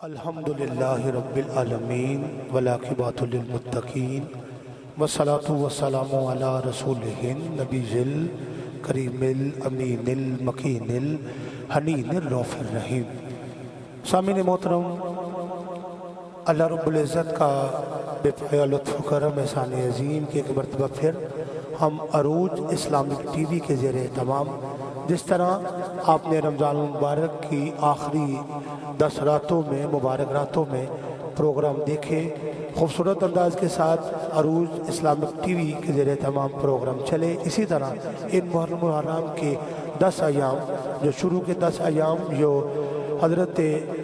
الحمدللہ رب العالمین والعاقبۃ للمتقین والصلاۃ والسلام علی رسولہ النبی الکریم الامین المکین الحنین الرؤوف الرحیم۔ سامعین محترم، اللہ رب العزت کا بے پایا لطف و کرم احسان عظیم کہ ایک مرتبہ پھر ہم عروج اسلامک ٹی وی کے زیر اہتمام جس طرح آپ نے رمضان المبارک کی آخری 10 راتوں میں مبارک راتوں میں پروگرام دیکھے، خوبصورت انداز کے ساتھ عروج اسلامک ٹی وی کے زیر اہتمام پروگرام چلے، اسی طرح ان محرم الحرام کے 10 ایام جو شروع کے 10 ایام جو حضرت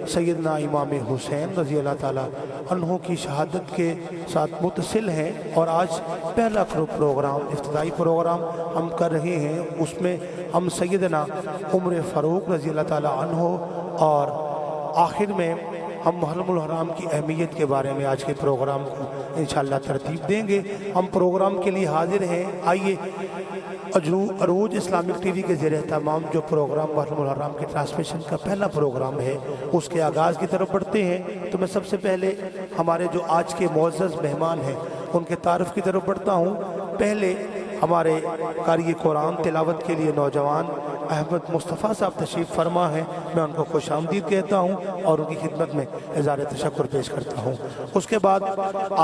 سیدنا امام حسین رضی اللہ تعالیٰ عنہ کی شہادت کے ساتھ متصل ہیں، اور آج پہلا پروگرام افتتاحی پروگرام ہم کر رہے ہیں، اس میں ہم سیدنا عمر فاروق رضی اللہ تعالیٰ عنہ اور آخر میں ہم محرم الحرام کی اہمیت کے بارے میں آج کے پروگرام کو انشاءاللہ ترتیب دیں گے۔ ہم پروگرام کے لیے حاضر ہیں، آئیے عروج اسلامک ٹی وی کے زیر اہتمام جو پروگرام محرم الحرام کے ٹرانسمیشن کا پہلا پروگرام ہے اس کے آغاز کی طرف بڑھتے ہیں۔ تو میں سب سے پہلے ہمارے جو آج کے معزز مہمان ہیں ان کے تعارف کی طرف بڑھتا ہوں۔ پہلے ہمارے قاری قرآن تلاوت کے لیے نوجوان احمد مصطفیٰ صاحب تشریف فرما ہیں، میں ان کو خوش آمدید کہتا ہوں اور ان کی خدمت میں اظہار تشکر پیش کرتا ہوں۔ اس کے بعد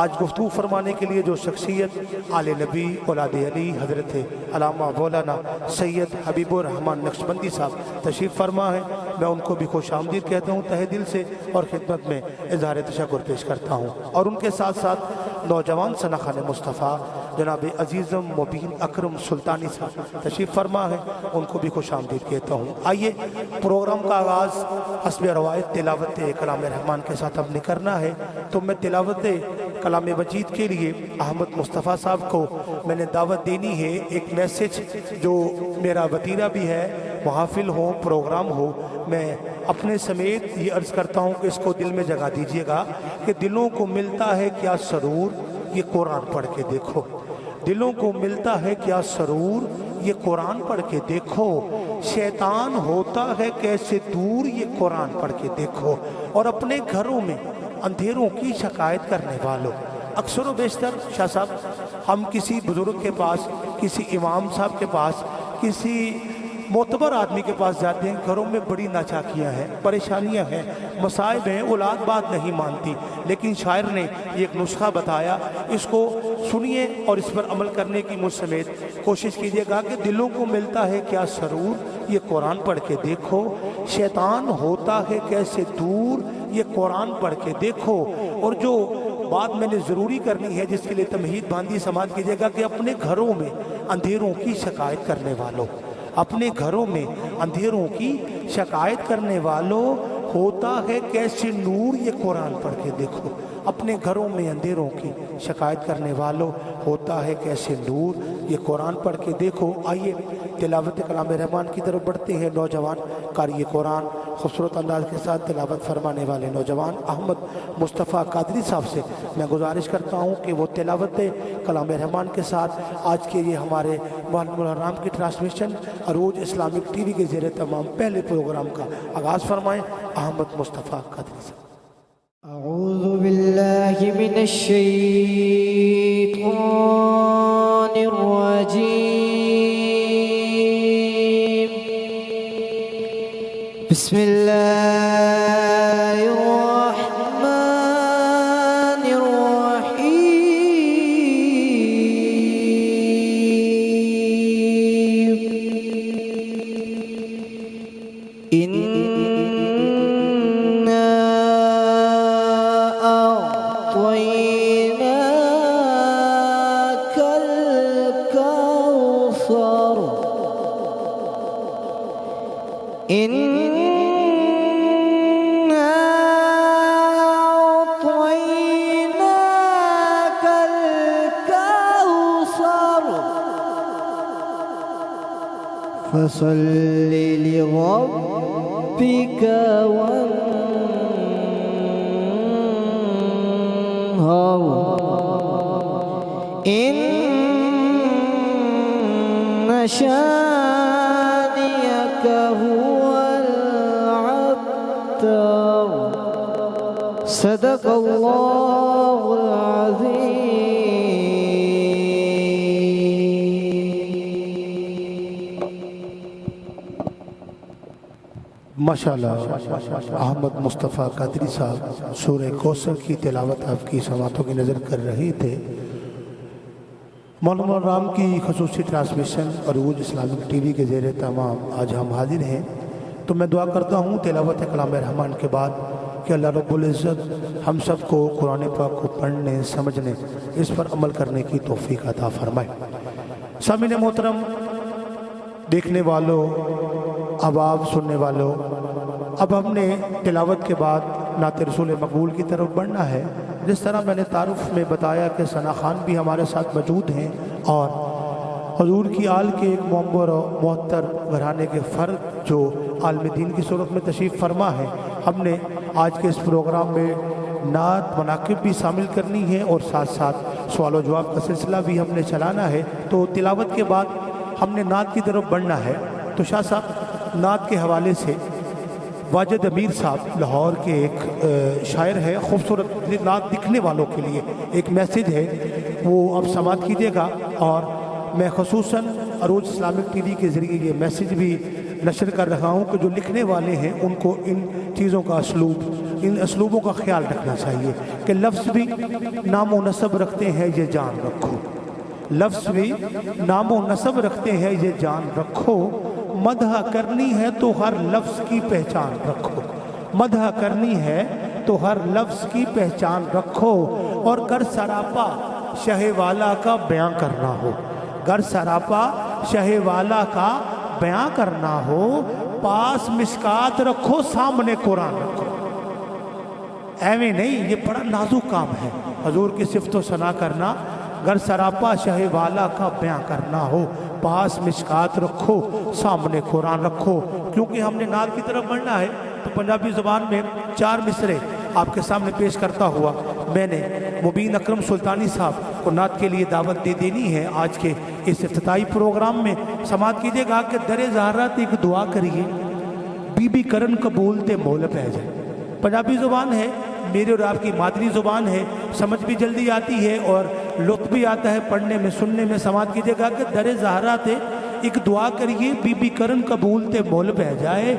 آج گفتگو فرمانے کے لیے جو شخصیت آل نبی اولاد علی حضرت علامہ مولانا سید حبیب الرحمن نقشبندی صاحب تشریف فرما ہیں، میں ان کو بھی خوش آمدید کہتا ہوں تہہ دل سے اور خدمت میں اظہار تشکر پیش کرتا ہوں۔ اور ان کے ساتھ ساتھ نوجوان ثناخان مصطفیٰ جناب عزیزم مبین اکرم سلطانی صاحب تشریف فرما ہیں، ان کو بھی خوش آمدید کہتا ہوں۔ آئیے پروگرام کا آغاز حسب روایت تلاوت کلام رحمان کے ساتھ ہم نے کرنا ہے، تو میں تلاوت کلام مجید کے لیے احمد مصطفیٰ صاحب کو میں نے دعوت دینی ہے۔ ایک میسج جو میرا وطیرہ بھی ہے، محافل ہو پروگرام ہو، میں اپنے سمیت یہ عرض کرتا ہوں کہ اس کو دل میں جگہ دیجئے گا کہ دلوں کو ملتا ہے کیا سرور، یہ قرآن پڑھ کے دیکھو۔ دلوں کو ملتا ہے کیا سرور، یہ قرآن پڑھ کے دیکھو۔ شیطان ہوتا ہے کیسے دور، یہ قرآن پڑھ کے دیکھو۔ اور اپنے گھروں میں اندھیروں کی شکایت کرنے والوں، اکثر و بیشتر شاہ صاحب ہم کسی بزرگ کے پاس، کسی امام صاحب کے پاس، کسی معتبر آدمی کے پاس جاتے ہیں، گھروں میں بڑی ناچاکیاں ہیں، پریشانیاں ہیں، مصائب ہیں، اولاد بات نہیں مانتی، لیکن شاعر نے یہ ایک نسخہ بتایا، اس کو سنیے اور اس پر عمل کرنے کی مجھ سمیت کوشش کیجئے گا کہ دلوں کو ملتا ہے کیا سرور، یہ قرآن پڑھ کے دیکھو۔ شیطان ہوتا ہے کیسے دور، یہ قرآن پڑھ کے دیکھو۔ اور جو بات میں نے ضروری کرنی ہے، جس کے لیے تمہید باندھی سماعت کیجئے گا کہ اپنے گھروں میں اندھیروں کی شکایت کرنے والوں، اپنے گھروں میں اندھیروں کی شکایت کرنے والوں، ہوتا ہے کیسے نور، یہ قرآن پڑھ کے دیکھو۔ اپنے گھروں میں اندھیروں کی شکایت کرنے والوں، ہوتا ہے کیسے نور، یہ قرآن پڑھ کے دیکھو۔ آئیے تلاوت کلام رحمان کی طرف بڑھتے ہیں۔ نوجوان قاری قرآن خوبصورت انداز کے ساتھ تلاوت فرمانے والے نوجوان احمد مصطفیٰ قادری صاحب سے میں گزارش کرتا ہوں کہ وہ تلاوت کلام رحمان کے ساتھ آج کے یہ ہمارے محرم الحرام کی ٹرانسمیشن عروج اسلامک ٹی وی کے زیر تمام پہلے پروگرام کا آغاز فرمائیں۔ احمد مصطفیٰ قادری صاحب۔ اعوذ باللہ من الشیطان الرجیم، بسم اللہ الرحمن الرحیم، اِنَّا أَعْطَيْنَاكَ الْكَوْثَرَ، إِنَّا أَعْطَيْنَاكَ الْكَوْثَرَ، فَصَلِّ لِرَبِّكَ وَانْحَرْ، إِنَّ شَانِئَكَ هُوَ الْأَبْتَرُ۔ صدق اللہ العظیم. ماشاءاللہ احمد مصطفیٰ قادری صاحب سورہ کوثر کی تلاوت آپ کی سماعتوں کی نظر کر رہے تھے. مولانا رام کی خصوصی ٹرانسمیشن عروج اسلامک ٹی وی کے زیر تمام آج ہم حاضر ہیں. تو میں دعا کرتا ہوں تلاوت کلام رحمان کے بعد کہ اللہ رب العزت ہم سب کو قرآن پاک کو پڑھنے سمجھنے اس پر عمل کرنے کی توفیق عطا فرمائے. سامعین محترم، دیکھنے والوں، احباب سننے والوں، اب ہم نے تلاوت کے بعد نعت رسول مقبول کی طرف بڑھنا ہے. جس طرح میں نے تعارف میں بتایا کہ ثنا خان بھی ہمارے ساتھ موجود ہیں اور حضور کی آل کے ایک معمر و محتر گھرانے کے فرد جو عالم دین کی صورت میں تشریف فرما ہے. ہم نے آج کے اس پروگرام میں نعت مناقب بھی شامل کرنی ہے اور ساتھ ساتھ سوال و جواب کا سلسلہ بھی ہم نے چلانا ہے. تو تلاوت کے بعد ہم نے نعت کی طرف بڑھنا ہے. تو شاہ صاحب نعت کے حوالے سے واجد امیر صاحب لاہور کے ایک شاعر ہے، خوبصورت نعت لکھنے والوں کے لیے ایک میسیج ہے، وہ آپ سماعت کیجیے گا. اور میں خصوصاً عروج اسلامک ٹی وی کے ذریعے یہ میسیج بھی نشر کر رہا ہوں کہ جو لکھنے والے ہیں ان کو ان چیزوں کا ان اسلوبوں کا خیال رکھنا چاہیے کہ لفظ بھی نام و نسب رکھتے ہیں، یہ جان رکھو. لفظ بھی نام و نسب رکھتے ہیں، یہ جان رکھو. مدح کرنی ہے تو ہر لفظ کی پہچان رکھو. مدح کرنی ہے تو ہر لفظ کی پہچان رکھو. اور گر سراپا شہ والا کا بیان کرنا ہو، گر سراپا شہ والا کا بیان کرنا ہو، پاس مشکات رکھو، سامنے قرآن رکھو. ایویں نہیں، یہ بڑا نازک کام ہے حضور کی صفت و ثنا کرنا. گر سراپا شہ والا کا بیان کرنا ہو، پاس مشکات رکھو، سامنے قرآن رکھو. کیونکہ ہم نے نعت کی طرف بڑھنا ہے تو پنجابی زبان میں 4 مصرے آپ کے سامنے پیش کرتا ہوا میں نے مبین اکرم سلطانی صاحب کو نعت کے لیے دعوت دے دینی ہے. آج کے اس افتتاحی پروگرام میں سماعت کیجیے گا کہ در زہرات ایک دعا کریے، بی بی کرن قبولتے مول پہ جائے. پنجابی زبان ہے، میری اور آپ کی مادری زبان ہے، سمجھ بھی جلدی آتی ہے اور لطف بھی آتا ہے پڑھنے میں سننے میں. سماعت کیجیے گا کہ در زہرات ایک دعا کریے، بی بی کرن قبولتے مول پہ جائے.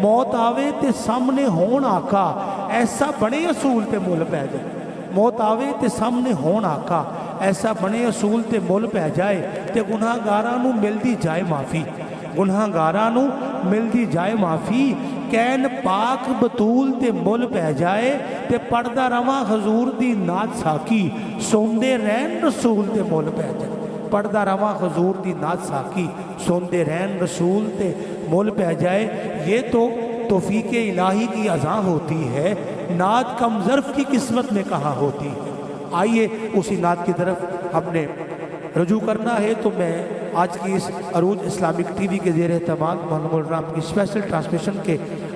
موت آوے تے سامنے ہون آقا، ایسا بنے اصول تے مول پہ جائے. موت آوے تے سامنے ہون آقا، ایسا بنے اصول تے مول پہ جائے. تے گناہ گارانو ملدی جائے معافی، گناہ گارانو ملدی جائے معافی. کین پاک بطول تے مول پہ جائے. تے پردہ رواں حضور دی نعت ساکی، سوندے رہن رسول تے مول پہ جائے. پردہ رواں حضور دی نعت ساکی، سوندے رہن رسول تے مول پہ جائے. یہ تو توفیق الہی کی اذاں ہوتی ہے، نعت کم ظرف کی قسمت میں کہاں ہوتی ہے. آئیے اسی نعت کی طرف ہم نے رجوع کرنا ہے. تو میں آج کی اس عروج اسلامک ٹی وی کے زیر اہتمام مولانا رام کی اسپیشل ٹرانسمیشن کے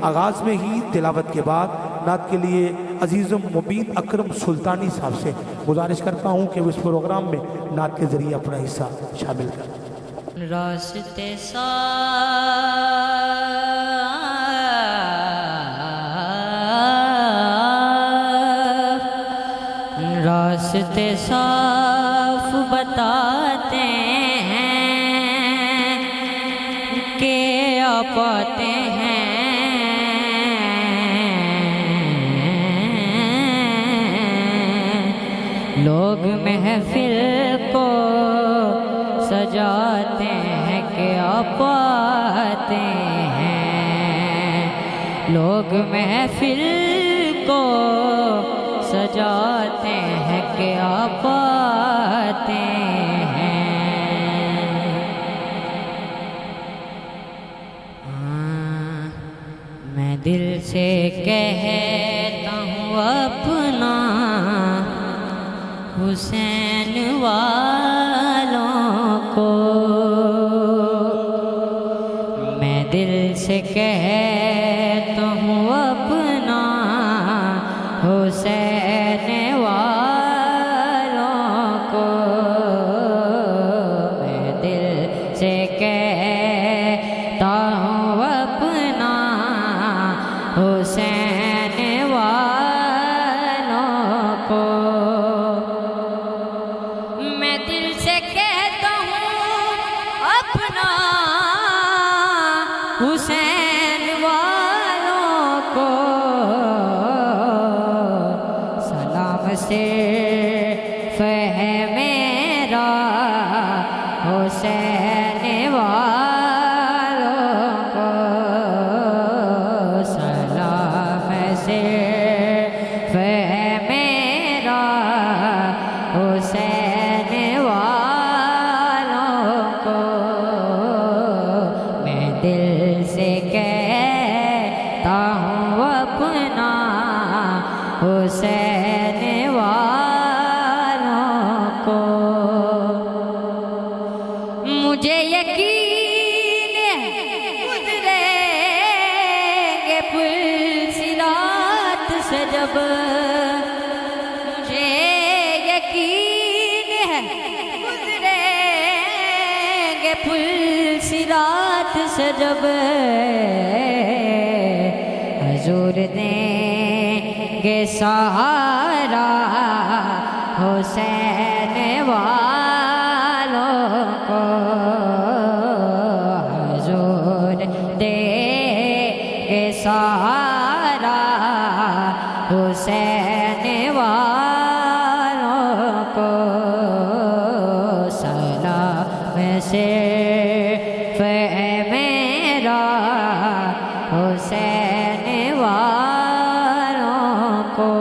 آغاز میں ہی تلاوت کے بعد نعت کے لیے عزیزم مبین اکرم سلطانی صاحب سے گزارش کرتا ہوں کہ وہ اس پروگرام میں نعت کے ذریعے اپنا حصہ شامل کریں. راستے صاف بتاتے ہیں کہ آپ آتے ہیں لوگ محفل کو سجاتے ہیں کہ آپ آتے ہیں. لوگ محفل کو سجاتے ہیں کہ آپ آتے ہیں. میں دل سے کہتا ہوں اپنا حسین والوں کو، میں دل سے کہتا ہوں اپنا حسین والوں کو، میں دل سے کہتا ہوں اپنا حسین والوں حسین والوں کو سلام صرف ہے میرا حسین والوں کو سلام صرف ہے میرا حسین والوں کو میں دل سے کہتا ہوں اپنا حسین والوں کو مجھے یقین ہے گزریں گے پل صراط سے جب مجھے یقین ہے گزریں گے پل صراط سے جب حضور دیں گے سہارا حسین والوں کو حضور دیں گے سہارا حسین والوں کو سلام صرف ہے میرا حسین والوں کو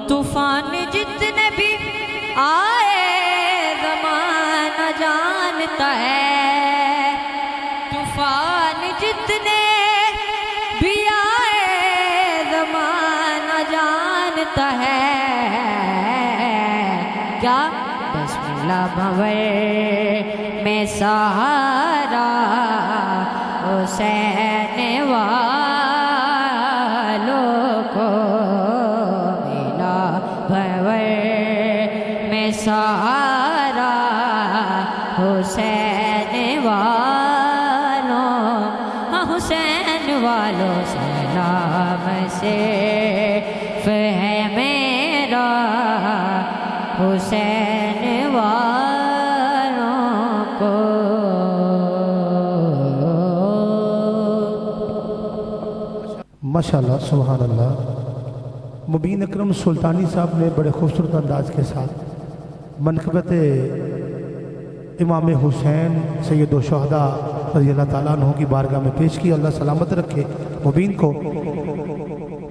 طوفان جتنے بھی آئے زمانہ جانتا ہے طوفان جتنے بھی آئے زمانہ جانتا ہے کیا بسم اللہ بھور میں سہارا حسین والوں کو ملا بھور میں سہارا حسین والوں حسین والوں سلام صرف ہے میرا حسین والوں کو ماشاءاللہ سبحان اللہ مبین اکرم سلطانی صاحب نے بڑے خوبصورت انداز کے ساتھ منقبت امام حسین سید الشہداء رضی اللہ تعالیٰ عنہ کی بارگاہ میں پیش کی اللہ سلامت رکھے مبین کو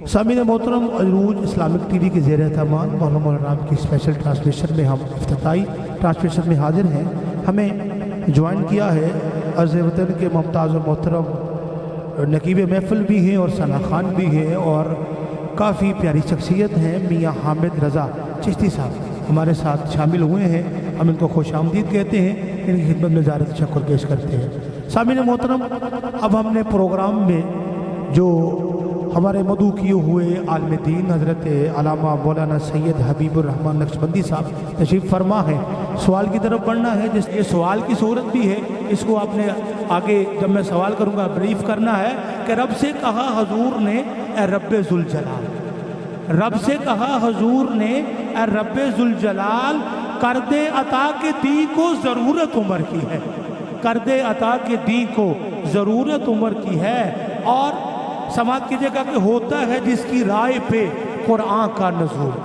سامعین محترم عروج اسلامک ٹی وی کے زیر اہتمام مولانا مولانا کی اسپیشل ٹرانسلیشن میں ہم افتتاحی ٹرانسلیشن میں حاضر ہیں ہمیں جوائن کیا ہے عرض وطن کے ممتاز و محترم نقیب محفل بھی ہیں اور ثنا خان بھی ہیں اور کافی پیاری شخصیت ہیں میاں حامد رضا چشتی صاحب ہمارے ساتھ شامل ہوئے ہیں ہم ان کو خوش آمدید کہتے ہیں ان کی خدمت میں زیادہ تشکر پیش کرتے ہیں سامعین محترم اب ہم نے پروگرام میں جو ہمارے مدعو کیے ہوئے عالم دین حضرت علامہ مولانا سید حبیب الرحمن نقشبندی صاحب تشریف فرما ہے سوال کی طرف بڑھنا ہے جس یہ سوال کی صورت بھی ہے اس کو آپ نے آگے جب میں سوال کروں گا بریف کرنا ہے کہ رب سے کہا حضور نے اے رب ذوالجلال رب سے کہا حضور نے اے رب ذوالجلال کر دے عطا کے دی کو ضرورت عمر کی ہے کر دے عطا کے دی کو ضرورت عمر کی ہے اور سماعت کیجئے گا کہ ہوتا ہے جس کی رائے پہ قرآن کا نزول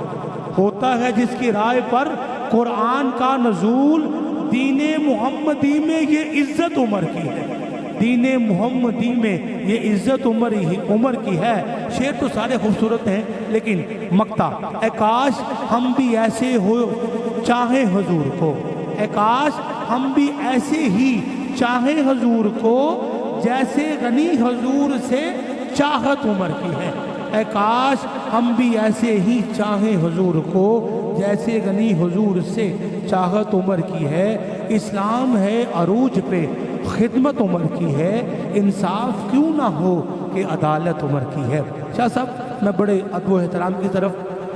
ہوتا ہے جس کی رائے پر قرآن کا نزول دین محمدی میں یہ عزت عمر کی ہے دین محمدی میں یہ عزت عمر کی ہے شعر تو سارے خوبصورت ہیں لیکن مقطع اے کاش ہم بھی ایسے ہو چاہیں حضور کو اے کاش ہم بھی ایسے ہی چاہیں حضور کو جیسے غنی حضور سے چاہت عمر کی ہے اے کاش ہم بھی ایسے ہی چاہیں حضور کو جیسے غنی حضور سے چاہت عمر کی ہے اسلام ہے عروج پہ خدمت عمر کی ہے انصاف کیوں نہ ہو کہ عدالت عمر کی ہے شاہ صاحب میں بڑے ادب و احترام کی طرف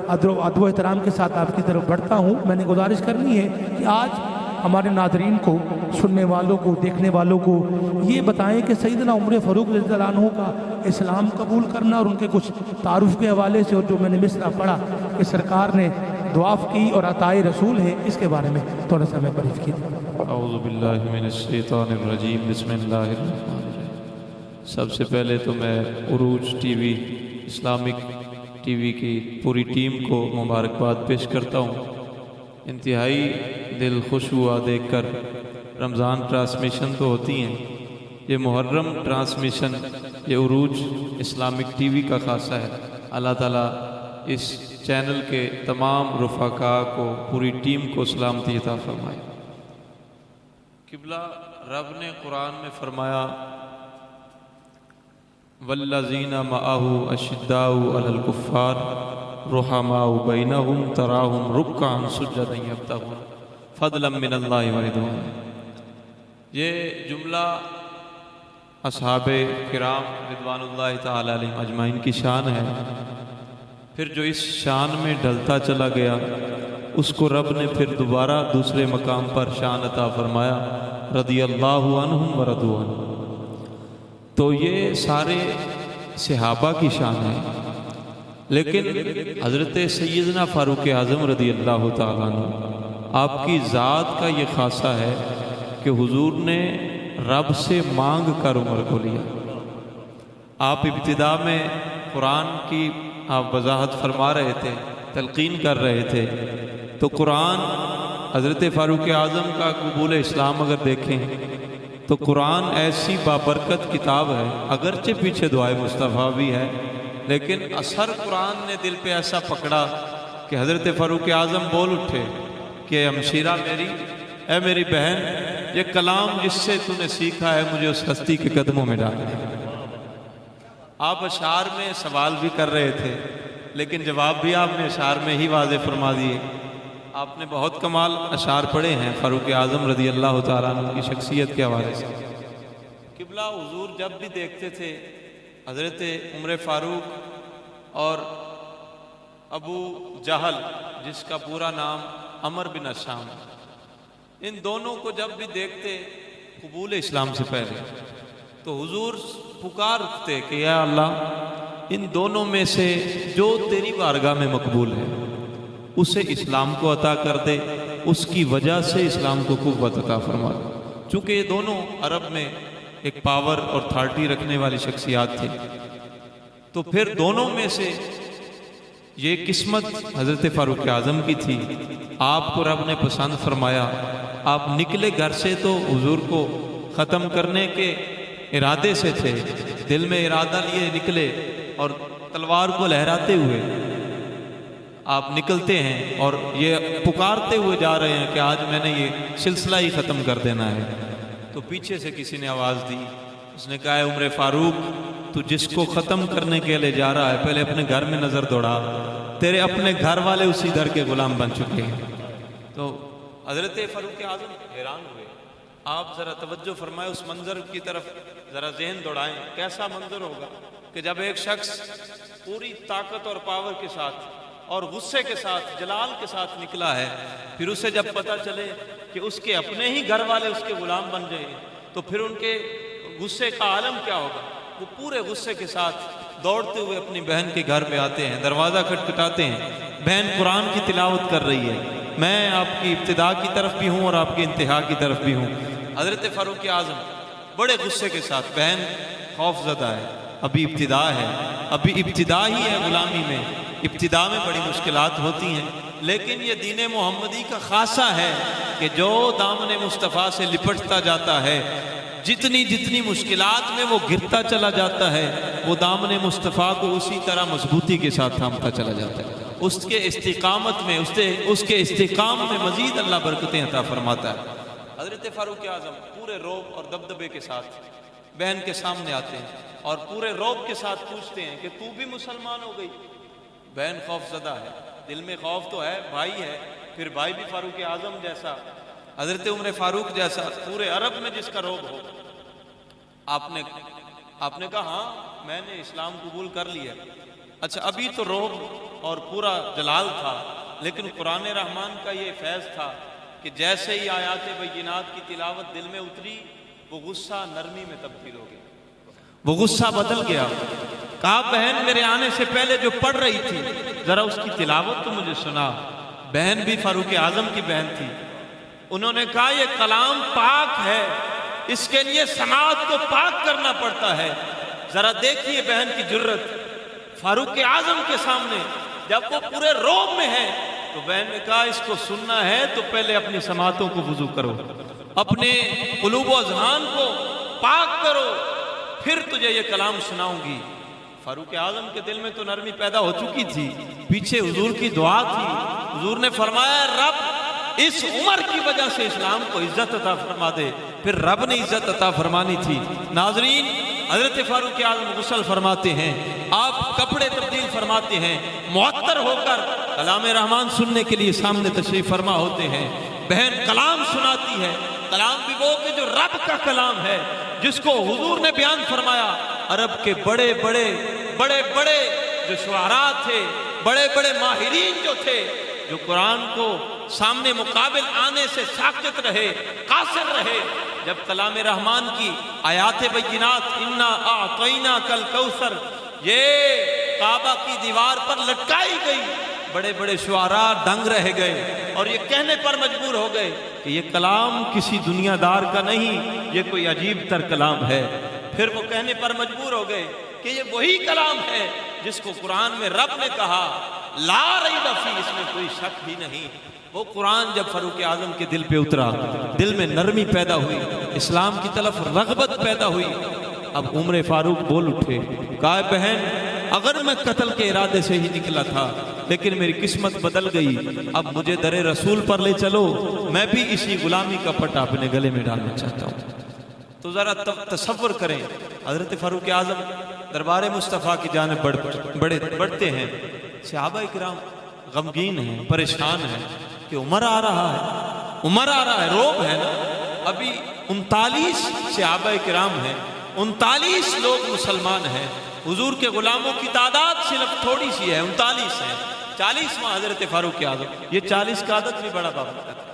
ادب و احترام کے ساتھ آپ کی طرف بڑھتا ہوں میں نے گزارش کرنی ہے کہ آج ہمارے ناظرین کو سننے والوں کو دیکھنے والوں کو یہ بتائیں کہ سیدنا عمر فاروق رضی اللہ عنہ کا اسلام قبول کرنا اور ان کے کچھ تعارف کے حوالے سے اور جو میں نے مصرع پڑھا کہ سرکار نے دعا کی اور عطائے رسول ہے اس کے بارے میں تھوڑا سا میں بریف کیا اعوذ باللہ من الشیطان الرجیم بسم اللہ الرحمن الرحیم۔ سب سے پہلے تو میں عروج T V Islamic T V کی پوری ٹیم کو مبارکباد پیش کرتا ہوں۔ انتہائی دل خوش ہوا دیکھ کر۔ رمضان ٹرانسمیشن تو ہوتی ہیں، یہ محرم ٹرانسمیشن یہ عروج اسلامک ٹی وی کا خاصہ ہے۔ اللہ تعالیٰ اس چینل کے تمام رفقاء کو، پوری ٹیم کو سلامتی عطا فرمائے۔ قبلہ رب نے قرآن میں فرمایا والذین معہ اشداء علی الکفار رحماء بینہم تراہم رکعا سجدا یبتغون فضلا من اللہ ورضوانا۔ یہ جملہ اصحاب کرام رضوان اللہ تعالی علیہم اجمعین کی شان ہے۔ پھر جو اس شان میں ڈھلتا چلا گیا اس کو رب نے پھر دوبارہ دوسرے مقام پر شان عطا فرمایا رضی اللہ عنہم ورضوا عنہ۔ تو یہ سارے صحابہ کی شان ہے، لیکن حضرت سیدنا فاروق اعظم رضی اللہ تعالیٰ عنہ آپ کی ذات کا یہ خاصہ ہے کہ حضور نے رب سے مانگ کر عمر کو لیا۔ آپ ابتدا میں قرآن کی آپ وضاحت فرما رہے تھے، تلقین کر رہے تھے، تو قرآن حضرت فاروق اعظم کا قبول اسلام اگر دیکھیں تو قرآن ایسی بابرکت کتاب ہے، اگرچہ پیچھے دعائے مصطفیٰ بھی ہے، لیکن اثر قرآن نے دل پہ ایسا پکڑا کہ حضرت فاروق اعظم بول اٹھے کہ ہمشیرہ میری، اے میری بہن، یہ کلام جس سے تو نے سیکھا ہے مجھے اس ہستی کے قدموں میں ڈال دے۔ آپ اشعار میں سوال بھی کر رہے تھے، لیکن جواب بھی آپ نے اشعار میں ہی واضح فرما دیے۔ آپ نے بہت کمال اشعار پڑھے ہیں فاروق اعظم رضی اللہ تعالیٰ عنہ کی شخصیت کے حوالے سے۔ قبلہ حضور جب بھی دیکھتے تھے حضرت عمر فاروق اور ابو جہل جس کا پورا نام عمر بن الشام، ان دونوں کو جب بھی دیکھتے قبول اسلام سے پہلے تو حضور پکار اٹھتے کہ یا اللہ ان دونوں میں سے جو تیری بارگاہ میں مقبول ہے اسے اسلام کو عطا کر دے، اس کی وجہ سے اسلام کو قوت عطا فرما دے۔ چونکہ یہ دونوں عرب میں ایک پاور اور اتھارٹی رکھنے والی شخصیات تھے، تو پھر دونوں میں سے یہ قسمت حضرت فاروق اعظم کی تھی۔ آپ کو رب نے پسند فرمایا، آپ نکلے گھر سے تو حضور کو ختم کرنے کے ارادے سے تھے، دل میں ارادہ لیے نکلے اور تلوار کو لہراتے ہوئے آپ نکلتے ہیں اور یہ پکارتے ہوئے جا رہے ہیں کہ آج میں نے یہ سلسلہ ہی ختم کر دینا ہے۔ تو پیچھے سے کسی نے آواز دی، اس نے کہا ہے عمر فاروق تو جس کو ختم کرنے کے لیے جا رہا ہے پہلے اپنے گھر میں نظر دوڑا، تیرے اپنے گھر والے اسی گھر کے غلام بن چکے ہیں۔ تو حضرت فاروق اعظم حیران ہوئے۔ آپ ذرا توجہ فرمائے اس منظر کی طرف، ذرا ذہن دوڑائیں، کیسا منظر ہوگا کہ جب ایک شخص پوری طاقت اور پاور کے ساتھ اور غصے کے ساتھ، جلال کے ساتھ نکلا ہے، پھر اسے جب پتہ چلے کہ اس کے اپنے ہی گھر والے اس کے غلام بن جائیں تو پھر ان کے غصے کا عالم کیا ہوگا۔ وہ پورے غصے کے ساتھ دوڑتے ہوئے اپنی بہن کے گھر پہ آتے ہیں، دروازہ کھٹکھٹاتے ہیں، بہن قرآن کی تلاوت کر رہی ہے، میں آپ کی ابتدا کی طرف بھی ہوں اور آپ کی انتہا کی طرف بھی ہوں۔ حضرت فاروق اعظم بڑے غصے کے ساتھ، بہن خوف زدہ ہے، ابھی ابتدا ہے، ابھی ابتدا ہی ہے غلامی میں، ابتدا میں بڑی مشکلات ہوتی ہیں، لیکن یہ دین محمدی کا خاصہ ہے کہ جو دامن مصطفیٰ سے لپٹتا جاتا ہے، جتنی جتنی مشکلات میں وہ گرتا چلا جاتا ہے، وہ دامن مصطفیٰ کو اسی طرح مضبوطی کے ساتھ تھامتا چلا جاتا ہے، اس کے استقامت میں، اس کے استقام میں مزید اللہ برکتیں عطا فرماتا ہے۔ حضرت فاروق اعظم پورے روب اور دبدبے کے ساتھ بہن کے سامنے آتے ہیں اور پورے روب کے ساتھ پوچھتے ہیں کہ تو بھی مسلمان ہو گئی؟ بہن خوف زدہ ہے، دل میں خوف تو ہے، بھائی ہے، پھر بھائی بھی فاروق اعظم جیسا، حضرت عمر فاروق جیسا، پورے عرب میں جس کا روب ہو۔ آپ نے کہا ہاں میں نے اسلام قبول کر لیا۔ اچھا ابھی تو روب اور پورا جلال تھا، لیکن قرآن رحمان کا یہ فیض تھا کہ جیسے ہی آیات بینات کی تلاوت دل میں اتری، وہ غصہ نرمی میں تبدیل ہو گیا، وہ غصہ بدل گیا۔ کہا بہن میرے آنے سے پہلے جو پڑھ رہی تھی ذرا اس کی تلاوت تو مجھے سنا۔ بہن بھی فاروق اعظم کی بہن تھی، انہوں نے کہا یہ کلام پاک ہے، اس کے لیے سماعت کو پاک کرنا پڑتا ہے۔ ذرا دیکھیے بہن کی جرت، فاروق اعظم کے سامنے جب وہ پورے روب میں ہے تو بہن نے کہا اس کو سننا ہے تو پہلے اپنی سماعتوں کو وضو کرو، اپنے قلوب و اذہان کو پاک کرو، پھر تجھے یہ کلام سناؤں گی۔ فاروق اعظم کے دل میں تو نرمی پیدا ہو چکی تھی، پیچھے حضور کی دعا تھی، حضور نے فرمایا رب اس عمر کی وجہ سے اسلام کو عزت عطا فرما دے، پھر رب نے عزت عطا فرمانی تھی۔ ناظرین، حضرت فاروق اعظم غسل فرماتے ہیں، آپ کپڑے تبدیل فرماتے ہیں، معطر ہو کر کلام رحمان سننے کے لیے سامنے تشریف فرما ہوتے ہیں۔ بہن کلام سناتی ہے، کلام بھی وہ کہ جو رب کا کلام ہے، جس کو حضور نے بیان فرمایا۔ عرب کے بڑے بڑے جو شعراء تھے، بڑے بڑے ماہرین جو تھے، جو قرآن کو سامنے مقابل آنے سے ساکت رہے، قاصر رہے، جب کلام رحمان کی آیات بینات انا اعطینا کل کوثر یہ کعبہ کی دیوار پر لٹکائی گئی، بڑے بڑے شعراء دنگ رہ گئے اور یہ کہنے پر مجبور ہو گئے کہ یہ کلام کسی دنیا دار کا نہیں، یہ کوئی عجیب تر کلام ہے۔ پھر وہ کہنے پر مجبور ہو گئے کہ یہ وہی کلام ہے جس کو قرآن میں رب نے کہا لا ریب فیہ، اس میں کوئی شک ہی نہیں۔ وہ قرآن جب فاروق اعظم کے دل پہ اترا، دل میں نرمی پیدا ہوئی، اسلام کی طرف رغبت پیدا ہوئی۔ اب عمر فاروق بول اٹھے، کہا بہن اگر میں قتل کے ارادے سے ہی نکلا تھا لیکن میری قسمت بدل گئی، اب مجھے در رسول پر لے چلو، میں بھی اسی غلامی کا پٹا اپنے گلے میں ڈالنا چاہتا ہوں۔ تو ذرا تصور کریں، حضرت فاروق اعظم دربار مصطفیٰ کی جانب بڑھتے ہیں، صحابہ کرام غمگین ہیں، پریشان ہیں کہ عمر آ رہا ہے، روب ہے نا۔ ابھی 39 صحابہ کرام ہیں، 39 لوگ مسلمان ہیں، حضور کے غلاموں کی تعداد صرف تھوڑی سی ہے، 39 ہیں، 40واں حضرت فاروق اعظم۔ یہ 40 کا عدد بھی بڑا بابرکت ہے،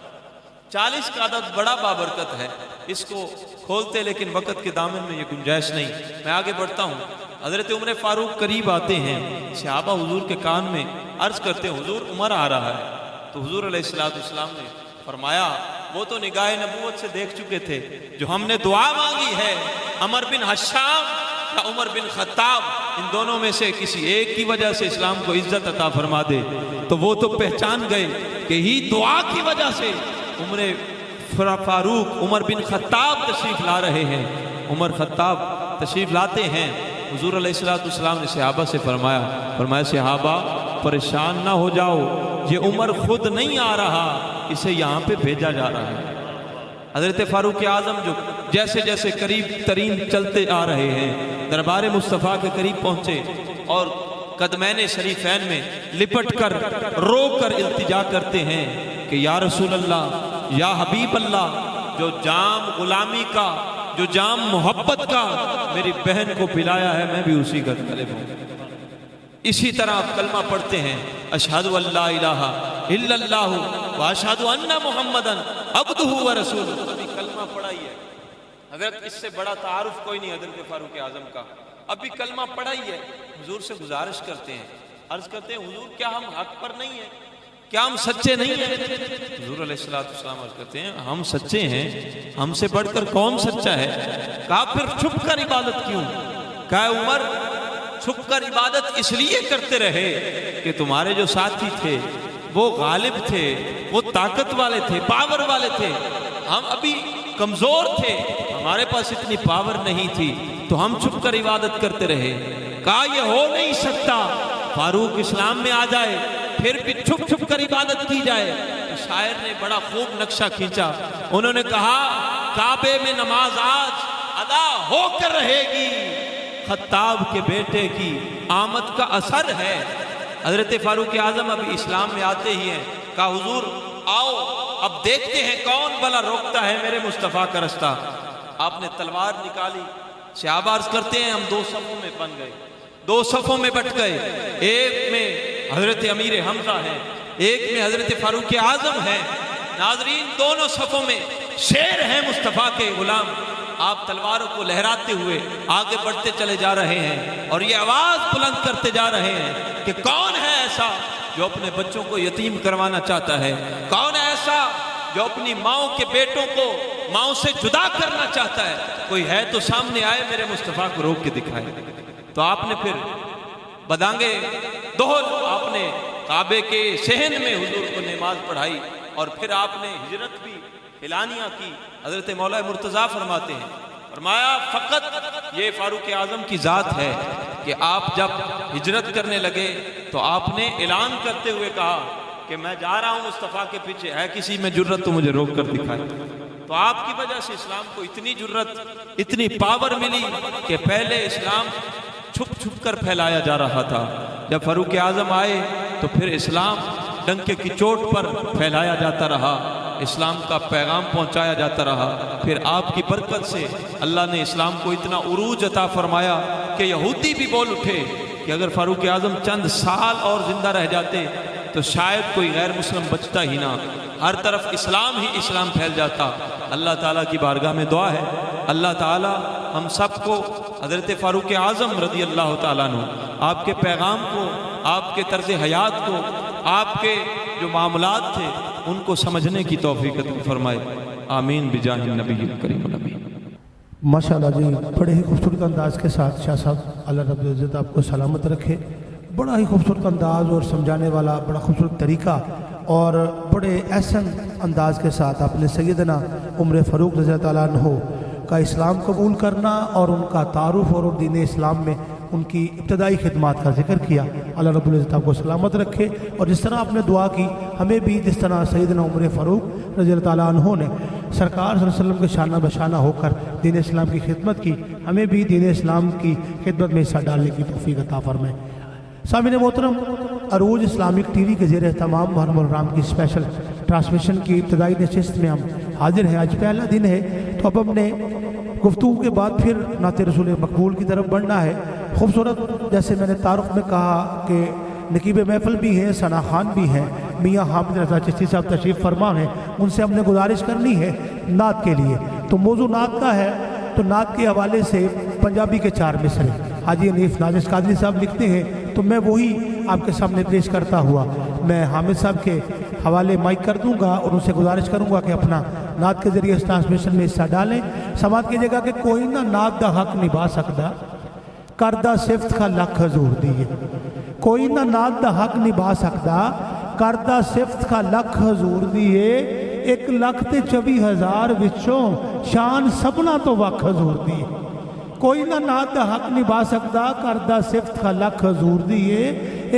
40 کا عدد بڑا بابرکت ہے، اس کو کھولتے لیکن وقت کے دامن میں یہ گنجائش نہیں۔ میں آگے بڑھتا ہوں، حضرت عمر فاروق قریب آتے ہیں، صحابہ حضور کے کان میں عرض کرتے ہیں حضور عمر آ رہا ہے۔ تو حضور علیہ السلام نے فرمایا وہ تو نگاہ نبوت سے دیکھ چکے تھے، جو ہم نے دعا مانگی ہے عمر بن حشام یا عمر بن خطاب، ان دونوں میں سے کسی ایک کی وجہ سے اسلام کو عزت عطا فرما دے، تو وہ تو پہچان گئے کہ ہی دعا کی وجہ سے عمر فاروق عمر بن خطاب تشریف لا رہے ہیں۔ عمر خطاب تشریف لاتے ہیں، حضور علیہ السلام نے صحابہ سے فرمایا صحابہ پریشان نہ ہو جاؤ، یہ عمر خود نہیں آ رہا، اسے یہاں پہ بھیجا جا رہا ہے۔ حضرت فاروق اعظم جو جیسے جیسے قریب ترین چلتے آ رہے ہیں، دربار مصطفیٰ کے قریب پہنچے اور قدمین شریفین میں لپٹ کر رو کر التجا کرتے ہیں کہ یا رسول اللہ، یا حبیب اللہ، جو جام غلامی کا، جو جام محبت کا میری بہن کو پلایا ہے، میں بھی اسی کا طالب ہوں۔ اسی طرح آپ کلمہ پڑھتے ہیں، اشہد ان لا الہ الا اللہ واشہد ان محمدًا عبدہ ورسولہ۔ ابھی کلمہ پڑھا ہی ہے حضرت، اس سے بڑا تعارف کوئی نہیں حضرت فاروق اعظم کا۔ ابھی کلمہ پڑھا ہی ہے، حضور سے گزارش کرتے ہیں، عرض کرتے ہیں حضور کیا ہم حق پر نہیں ہیں، کیا ہم سچے نہیں ہیں؟ حضور علیہ السلام عرض کرتے ہیں ہم سچے ہیں، ہم سے بڑھ کر کون سچا ہے؟ کہا پھر چھپ کر عبادت کیوں؟ کہا عمر چھپ کر عبادت اس لیے کرتے رہے کہ تمہارے جو ساتھی تھے وہ غالب تھے، وہ طاقت والے تھے، پاور والے تھے، ہم ابھی کمزور تھے، ہمارے پاس اتنی پاور نہیں تھی، تو ہم چھپ کر عبادت کرتے رہے۔ کہا یہ ہو نہیں سکتا، فاروق اسلام میں آ جائے پھر بھی چھپ چھپ کر عبادت کی جائے۔ تو شاعر نے بڑا خوب نقشہ کھینچا، انہوں نے کہا کعبے میں نماز آج ادا ہو کر رہے گی، خطاب کے بیٹے کی آمد کا اثر ہے۔ حضرت فاروق اعظم ابھی اسلام میں آتے ہی ہیں، کہا حضور آؤ اب دیکھتے ہیں کون بھلا روکتا ہے میرے مصطفیٰ کا رستہ۔ آپ نے تلوار نکالی، صحابہ عرض کرتے ہیں ہم 2 صفوں میں بن گئے، 2 صفوں میں بٹ گئے، ایک میں حضرت امیر حمزہ ہے، ایک میں حضرت فاروق اعظم ہے۔ ناظرین دونوں صفوں میں شیر ہیں مصطفیٰ کے غلام، آپ تلواروں کو لہراتے ہوئے آگے بڑھتے چلے جا رہے ہیں اور یہ آواز بلند کرتے جا رہے ہیں کہ کون ہے ایسا جو اپنے بچوں کو یتیم کروانا چاہتا ہے؟ کون ہے ایسا جو اپنی ماؤں کے بیٹوں کو ماؤں سے جدا کرنا چاہتا ہے، کوئی ہے تو سامنے آئے میرے مصطفیٰ کو روک کے دکھائے۔ تو آپ نے پھر بدانگے دوہل آپ نے کعبے کے صحن میں حضور کو نماز پڑھائی، اور پھر آپ نے ہجرت بھی اعلانیہ کی۔ حضرت مولا مرتضیٰ فرماتے ہیں، فرمایا فقط یہ فاروق اعظم کی ذات ہے کہ آپ جب ہجرت کرنے لگے تو آپ نے اعلان کرتے ہوئے کہا کہ میں جا رہا ہوں مصطفیٰ کے پیچھے، ہے کسی میں جرت تو مجھے روک کر دکھائے۔ تو آپ کی وجہ سے اسلام کو اتنی جرت، اتنی پاور ملی کہ پہلے اسلام چھپ چھپ کر پھیلایا جا رہا تھا، جب فاروق اعظم آئے تو پھر اسلام ڈنکے کی چوٹ پر پھیلایا جاتا رہا، اسلام کا پیغام پہنچایا جاتا رہا۔ پھر آپ کی برکت سے اللہ نے اسلام کو اتنا عروج عطا فرمایا کہ یہودی بھی بول اٹھے کہ اگر فاروق اعظم چند سال اور زندہ رہ جاتے تو شاید کوئی غیر مسلم بچتا ہی نہ، ہر طرف اسلام ہی اسلام پھیل جاتا۔ اللہ تعالیٰ کی بارگاہ میں دعا ہے، اللہ تعالیٰ ہم سب کو حضرت فاروق اعظم رضی اللہ تعالیٰ عنہ، آپ کے پیغام کو، آپ کے طرز حیات کو، آپ کے جو معاملات تھے ان کو سمجھنے کی توفیق عطا فرمائے، آمین بجاہ النبی الکریم الامین۔ ماشاءاللہ جی، بڑے ہی خوبصورت انداز کے ساتھ شاہ صاحب اللہ رب العزت آپ کو سلامت رکھے، بڑا ہی خوبصورت انداز اور سمجھانے والا بڑا خوبصورت طریقہ، اور بڑے احسن انداز کے ساتھ آپ نے سیدنا عمر فاروق رضی اللہ تعالیٰ عنہ کا اسلام قبول کرنا اور ان کا تعارف اور دین اسلام میں ان کی ابتدائی خدمات کا ذکر کیا۔ اللہ رب العزت آپ کو سلامت رکھے، اور جس طرح آپ نے دعا کی ہمیں بھی جس طرح سیدنا عمر فاروق رضی اللہ تعالیٰ عنہ نے سرکار صلی اللہ علیہ وسلم کے شانہ بشانہ ہو کر دین اسلام کی خدمت کی، ہمیں بھی دین اسلام کی خدمت میں حصہ ڈالنے کی توفیق عطا فرمائے۔ سامعین محترم، عروج اسلامک ٹی وی کے زیر اہتمام محرم الرام کی اسپیشل ٹرانسمیشن کی ابتدائی نشست میں ہم حاضر ہیں۔ آج پہلا دن ہے، تو اب ہم نے گفتگو کے بعد پھر نعت رسول مقبول کی طرف بڑھنا ہے۔ خوبصورت، جیسے میں نے تعارف میں کہا کہ نقیب محفل بھی ہیں، ثنا خان بھی ہیں، میاں حامد رضا چشتی صاحب تشریف فرما ہیں، ان سے ہم نے گزارش کرنی ہے نعت کے لیے۔ تو موضوع نعت کا ہے، تو نعت کے حوالے سے پنجابی کے 4 مصرے حاجی حنیف نازش قادری صاحب لکھتے ہیں، تو میں وہی آپ کے سامنے پیش کرتا ہوا میں حامد صاحب کے حوالے مائک کر دوں گا، اور ان سے گزارش کروں گا کہ اپنا نعت کے ذریعے اس ٹرانسمیشن میں حصہ ڈالیں۔ سماعت کیجیے گا کہ کوئی نہ نعت دا حق نبھا سکتا، کردہ صفت کا لکھ حضور دیئے۔ کوئی نہ نعت دا حق نبھا سکتا، کردہ صفت کا لکھ حضور دیئے۔ 1,24,000 وچوں شان سبنا تو وق حضور دیئے۔ کوئی نہ نعت دا حق نبھا سکتا، کردہ صفت کا لکھ حضور دیئے۔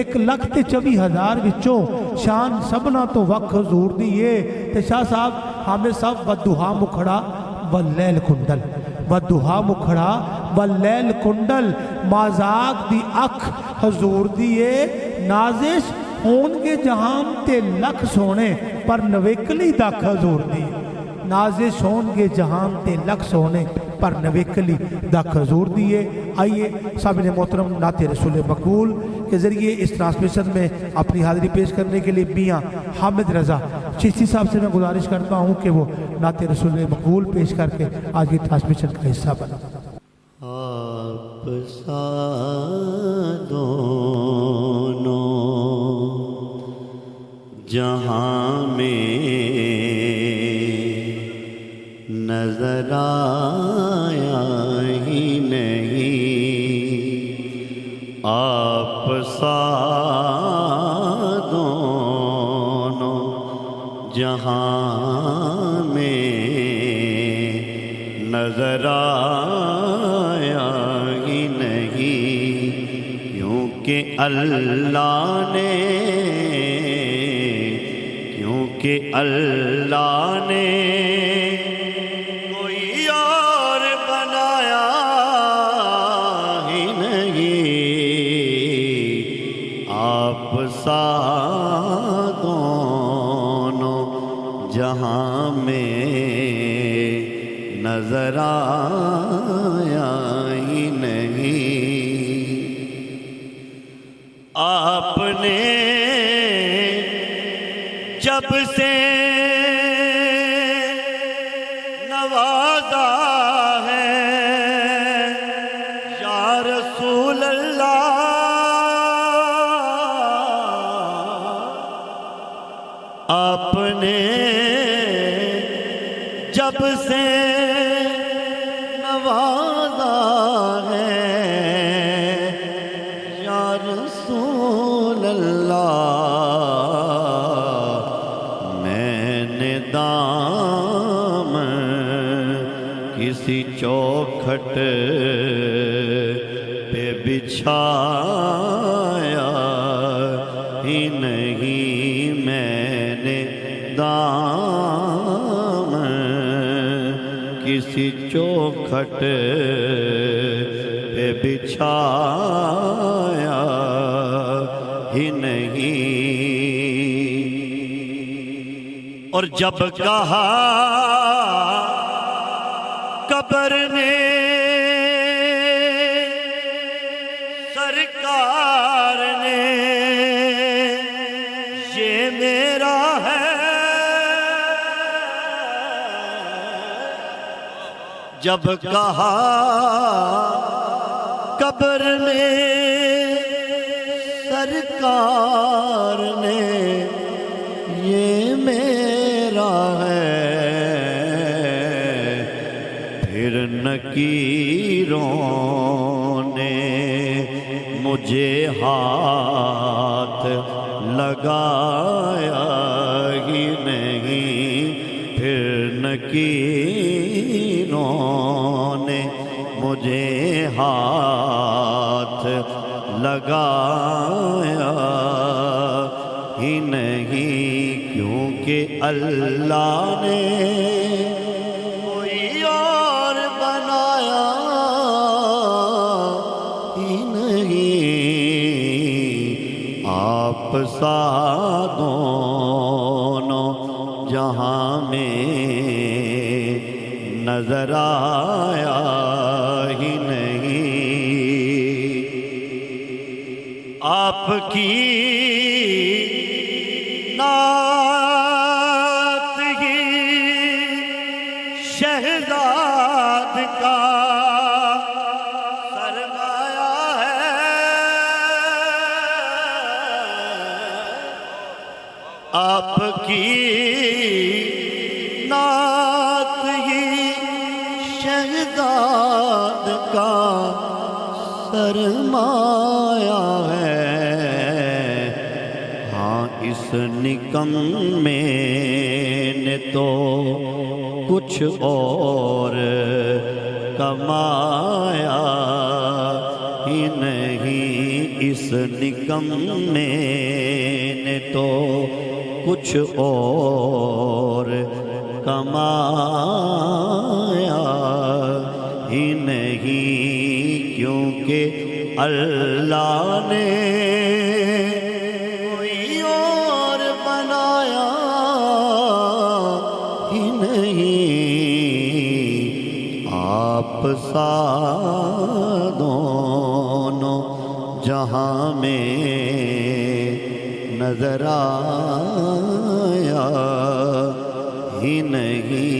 1,24,000 وچوں شان سبنا تو وق حضور دیئے۔ تے شاہ صاحب حامد صاحب ودہا مکھڑا واللیل کنڈل، ودہا مکھڑا واللیل کنڈل، مازاق دی اکھ حضور دیئے۔ نازش ہون کے جہان تے لکھ سونے پر نویکلی دکھ حضور دیئے۔ نازش ہون کے جہان تے لکھ سونے پر نویکلی دکھ حضور دیئے۔ آئیے سامعین محترم، نعت رسول مقبول کے ذریعے اس ٹرانسمیشن میں اپنی حاضری پیش کرنے کے لیے میاں حامد رضا چشتی صاحب سے میں گزارش کرتا ہوں کہ وہ نعت رسول مقبول پیش کر کے آج کی ٹرانسمیشن کا حصہ بنا۔ آپ سا دونوں جہاں میں نظر آیا ہی نہیں، آپ سا دونوں جہاں میں نظر آیا ہی نہیں، کیونکہ اللہ نے، کیونکہ اللہ نے کوئی اور بنایا ہی نہیں، آپ سا دونوں جہاں میں نظر آیا ہی نہیں۔ آپ نے جب سے نوازا ہے یا رسول اللہ، آپ نے جب سے نوازا ہے یا رسول اللہ، میں نے دام کسی چوکھٹ پہ بچھایا ہی نہیں، میں نے دام کسی چوکھٹ پہ بچھایا ہی نہیں۔ اور جب کہا قبر نے سرکار نے یہ میرا ہے، جب کہا قبر نے سرکار نے یہ میرا ہے، پھر نکیروں نے مجھے ہاتھ لگایا ہی نہیں، پھر نکیروں نے مجھے ہاتھ لگایا ہی نہیں، کیونکہ اللہ نے کوئی اور بنایا ہی نہیں، آپ سا دونوں جہاں میں نظر آیا ہی نہیں، آپ کی نعت ہی شہزاد کا سرمایہ ہے، آپ کی نعت ہی شہزاد کا سرمایہ ہے۔ ہاں اس نکمے نے تو کچھ اور کمایا ہی نہیں، اس نکمے نے تو کچھ اور کمایا ہی نہیں، کیونکہ اللہ نے کوئی اور بنایا ہی نہیں، آپ سا دونوں جہاں میں نظر آیا ہی نہیں۔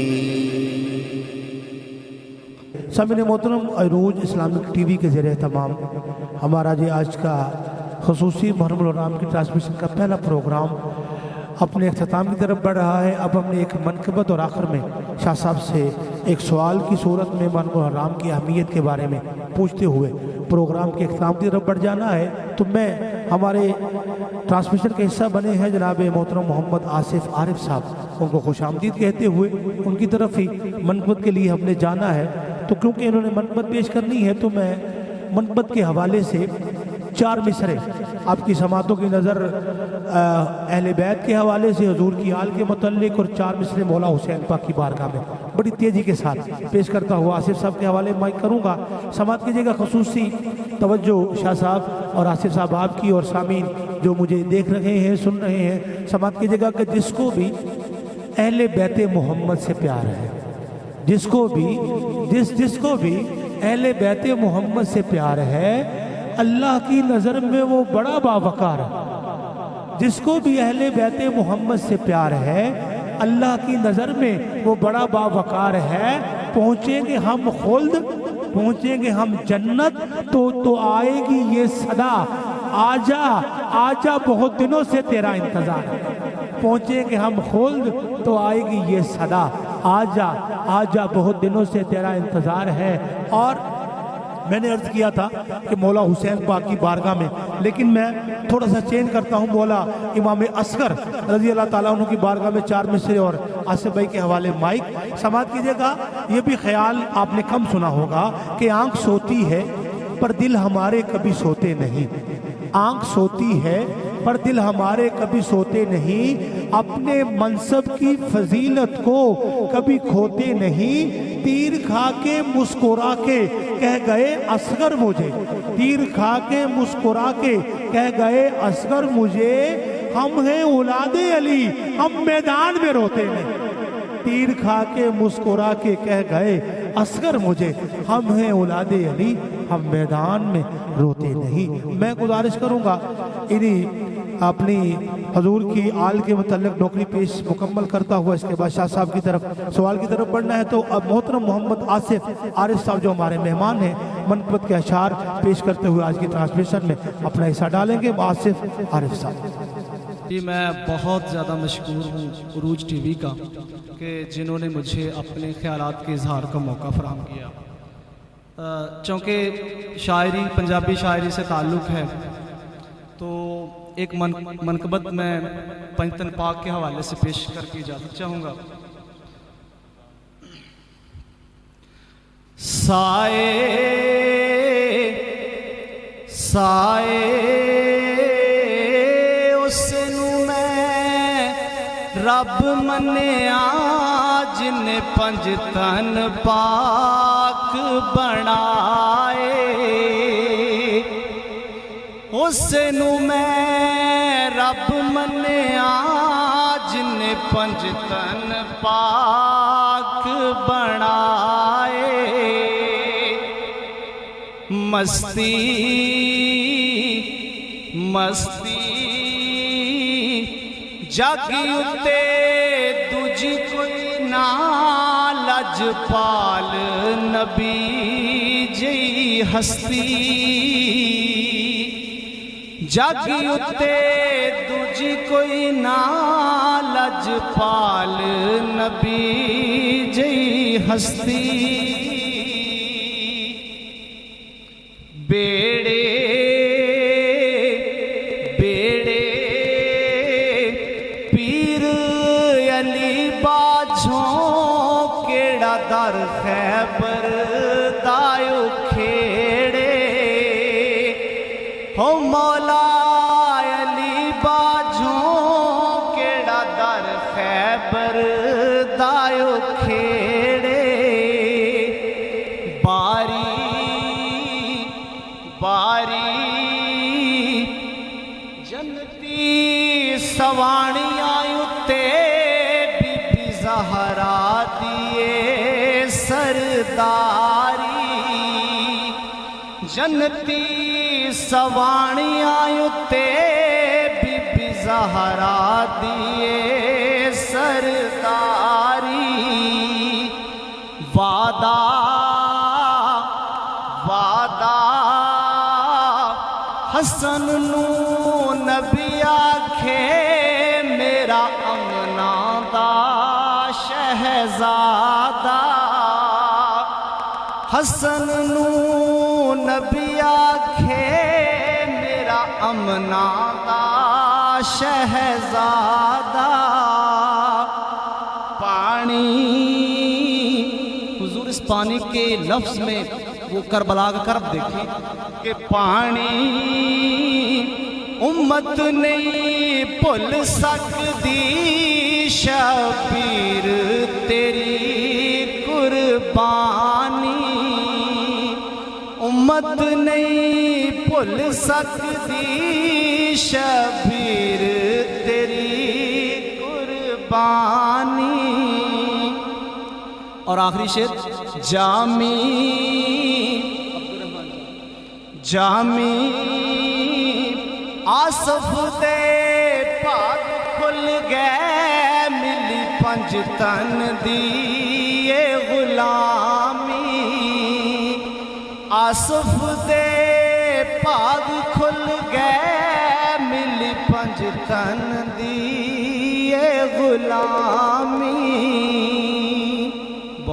سامعین محترم، عروج اسلامک ٹی وی کے زیر اہتمام ہمارا جو آج کا خصوصی محرم الحرام کی ٹرانسمیشن کا پہلا پروگرام اپنے اختتام کی طرف بڑھ رہا ہے۔ اب ہم نے ایک منقبت اور آخر میں شاہ صاحب سے ایک سوال کی صورت میں محرم الحرام کی اہمیت کے بارے میں پوچھتے ہوئے پروگرام کے اختتام کی طرف بڑھ جانا ہے، تو میں ہمارے ٹرانسمیشن کا حصہ بنے ہیں جناب محترم محمد آصف عارف صاحب، ان کو خوش آمدید کہتے ہوئے ان کی طرف ہی منقبت کے لیے ہم نے جانا ہے۔ تو کیونکہ انہوں نے منقبت پیش کرنی ہے تو میں منقبت کے حوالے سے 4 مصرے آپ کی سماعتوں کی نظر اہل بیت کے حوالے سے، حضور کی آل کے متعلق، اور 4 مصرے مولا حسین پاک کی بارگاہ میں بڑی تیزی کے ساتھ پیش کرتا ہوا آصف صاحب کے حوالے مائک کروں گا۔ سماعت کیجیے گا، خصوصی توجہ شاہ صاحب اور آصف صاحب آپ کی اور سامعین جو مجھے دیکھ رہے ہیں سن رہے ہیں، سماعت کیجیے گا کہ جس کو بھی اہل بیت محمد سے پیار ہے، جس کو بھی اہل بیت محمد سے پیار ہے، اللہ کی نظر میں وہ بڑا باوقار ہے۔ جس کو بھی اہل بیت محمد سے پیار ہے، اللہ کی نظر میں وہ بڑا باوقار ہے۔ پہنچیں گے ہم خلد، پہنچیں گے ہم جنت، تو آئے گی یہ صدا، آجا آجا بہت دنوں سے تیرا انتظار ہے۔ پہنچیں گے ہم خلد تو آئے گی یہ صدا، آ جا بہت دنوں سے تیرا انتظار ہے. اور میں نے عرض کیا تھا کہ مولا حسین پاک کی بارگاہ میں، لیکن میں تھوڑا سا چینج کرتا ہوں، مولا امام اصغر رضی اللہ تعالیٰ عنہ کی بارگاہ میں 4 مصرے اور آصف بھائی کے حوالے مائک سماعت کیجئے گا. یہ بھی خیال آپ نے کم سنا ہوگا کہ آنکھ سوتی ہے پر دل ہمارے کبھی سوتے نہیں. آنکھ سوتی ہے پر دل ہمارے کبھی سوتے نہیں، اپنے منصب کی فضیلت کو کبھی کھوتے نہیں. تیر کھا کے مسکرا کے کہہ گئے اصغر مجھے، تیر کھا کے مسکرا کے کہہ گئے اصغر مجھے، ہم ہیں اولاد علی ہم میدان میں روتے نہیں. تیر کھا کے مسکرا کے کہہ گئے اصغر مجھے، ہم ہیں اولاد علی ہم میدان میں روتے نہیں. میں گزارش کروں گا انہی اپنی حضور کی آل کے متعلق نوکری پیش مکمل کرتا ہوا اس کے بعد شاہ صاحب کی طرف سوال کی طرف بڑھنا ہے. تو اب محترم محمد آصف عارف صاحب جو ہمارے مہمان ہیں منقبت کے اشعار پیش کرتے ہوئے آج کی ٹرانسمیشن میں اپنا حصہ ڈالیں گے. آصف عارف صاحب. جی میں بہت زیادہ مشکور ہوں عروج ٹی وی کا کہ جنہوں نے مجھے اپنے خیالات کے اظہار کا موقع فراہم کیا. چونکہ شاعری پنجابی شاعری سے تعلق ہے تو ایک منقبت میں پنجتن پاک کے حوالے سے پیش کر کے اجازت چاہوں گا. سائے سائے رب منیا جن پنجتن پاک بنائے، اس نو میں رب منیا جن پنجتن پاک بنائے. مستی مستی جاگی اتے دجی کوئی نہ لجپال نبی جی ہستی. جاگی اتے دجی کوئی نہ لجپال نبی جی ہستی. بیڑے در خیبر دایو کھیڑے، ہو مولا علی باجوں کیڑا در خیبر دایو کھیڑے. باری باری جنتی سوانیاں اتے بی بی زہرا دیے سرداری. جنتی سوانیاں اتے بی بی زہرا دیے سرداری. وعدہ وعدہ حسن نو نبی آکھے میرا امنا دا شہزادہ. حسن نو نبی آکھے میرا امنا دا شہزادہ. پانی حضور اس پانی کے لفظ میں وہ کربلا کا کرب دیکھیں کہ پانی امت نہیں بھول سکتی شبیر تیری قربانی. امت نہیں بھول سکتی شبیر تیری قربانی. اور آخری شعر جامی جامی آصف دے پاک کھل گئے ملی پنجتن دی غلامی. آصف دے پاک کھل گئے ملی پنجتن 10 تن دی غلامی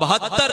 72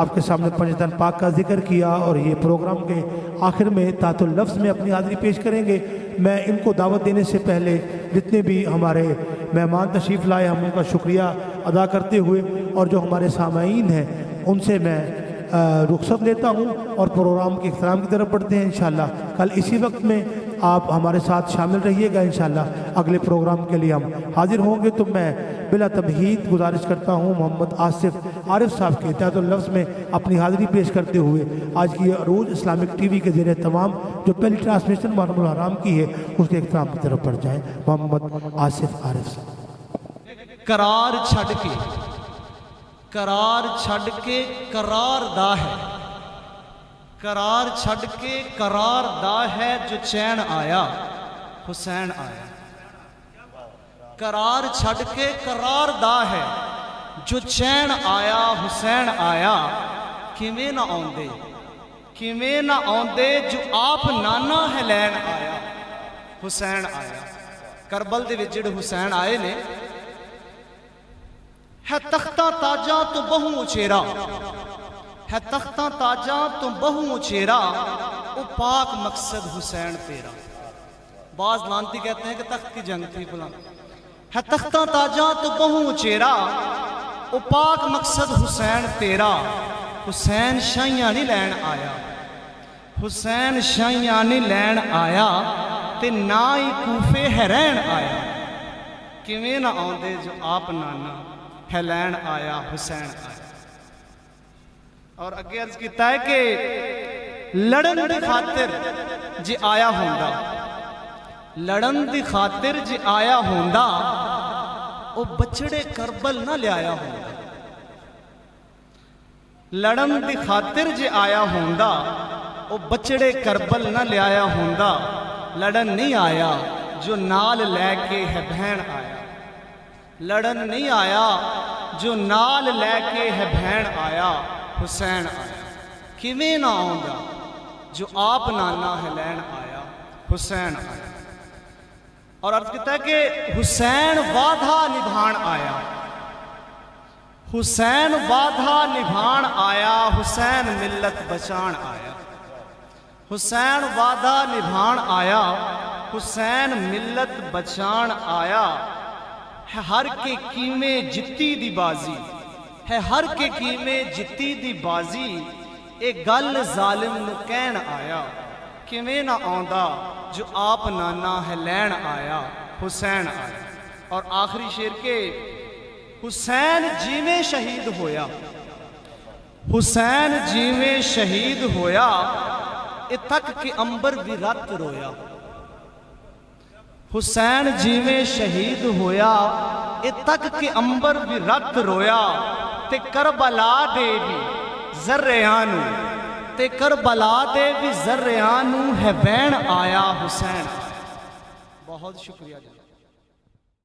آپ کے سامنے پنجتن پاک کا ذکر کیا اور یہ پروگرام کے آخر میں تحت اللفظ میں اپنی حاضری پیش کریں گے۔ میں ان کو دعوت دینے سے پہلے جتنے بھی ہمارے مہمان تشریف لائے ہم ان کا شکریہ ادا کرتے ہوئے اور جو ہمارے سامعین ہیں ان سے میں رخصت لیتا ہوں اور پروگرام کے اختتام کی طرف بڑھتے ہیں انشاءاللہ۔ کل اسی وقت میں آپ ہمارے ساتھ شامل رہیے گا انشاءاللہ۔ اگلے پروگرام کے لیے ہم حاضر ہوں گے، تو میں بلا تمہید گزارش کرتا ہوں محمد آصف عارف صاحب کے تحت اللفظ میں اپنی حاضری پیش کرتے ہوئے آج کی عروج اسلامک ٹی وی کے زیر تمام جو پہلی ٹرانسمیشن محرم الحرام کی ہے اس کے اختتام کی طرف بڑھ جائیں۔ محمد آصف عارف صاحب۔ قرار چھڑ کے قرار دا ہے، قرار چھڑ کے قرار دا ہے، جو چین آیا حسین آیا۔ قرار چھڑ کے قرار دا ہے، جو چین آیا حسین آیا۔ کیویں نہ آندے جو آپ نانا ہے لین آیا حسین آیا۔ کربل دے وچ جڑے حسین آئے نے ہے تختاں تاجاں تو بہوں اچیرا، ہے تختاں تاجاں تو بہوں اچیرا، او پاک مقصد حسین تیرا۔ بعض لانتی کہتے ہیں کہ تخت کی جنگ تھی فلاں، ہے تختاں تاجاں تو بہوں اچیرا، او پاک مقصد حسین تیرا۔ حسین شاہیاں نہیں لین آیا، حسین شاہیاں نہیں لین آیا، تے نہ ہی کوفے حرین آیا۔ کیویں نہ آندے جو آپ نانا ہے لین آیا حسین آیا۔ اور اگے عرض کیتا ہے کہ لڑن دی خاطر جی آیا ہوندا، لڑن دی خاطر جی آیا ہوندا، او بچڑے کربل نہ لے آیا ہوندا۔ لڑن دی خاطر جی آیا ہوندا، او بچڑے کربل نہ لے آیا ہوندا۔ لڑن نہیں آیا جو نال لے کے ہے بہن آیا، لڑن نہیں آیا جو نال لے کے ہے بہن آیا حسین آیا۔ کیویں نہ آوندا جو آپ نانا ہے لین آیا حسین آیا۔ اور عرض کیتا ہے کہ حسین وعدہ نبھان آیا، حسین وعدہ نبھان آیا، حسین ملت بچان آیا۔ حسین وعدہ نبھان آیا، حسین ملت بچان آیا۔ ہے ہر کے کیمے جتی دی بازی، ہے ہر کے کیمے جتی دی بازی، اے گل ظالم نو کہن آیا۔ کیویں نہ آندا جو آپ نانا ہے لین آیا حسین آیا۔ اور آخری شعر کے حسین جیویں شہید ہویا، حسین جیویں شہید ہویا، اے تک کہ امبر بھی رت رویا۔ حسین جیویں شہید ہویا، اے تک کہ امبر بھی رت رویا، تے کربلا دے بھی ذریانو، تے کربلا دے بھی ذریانو ہے بین آیا حسین۔ بہت شکریہ جناب۔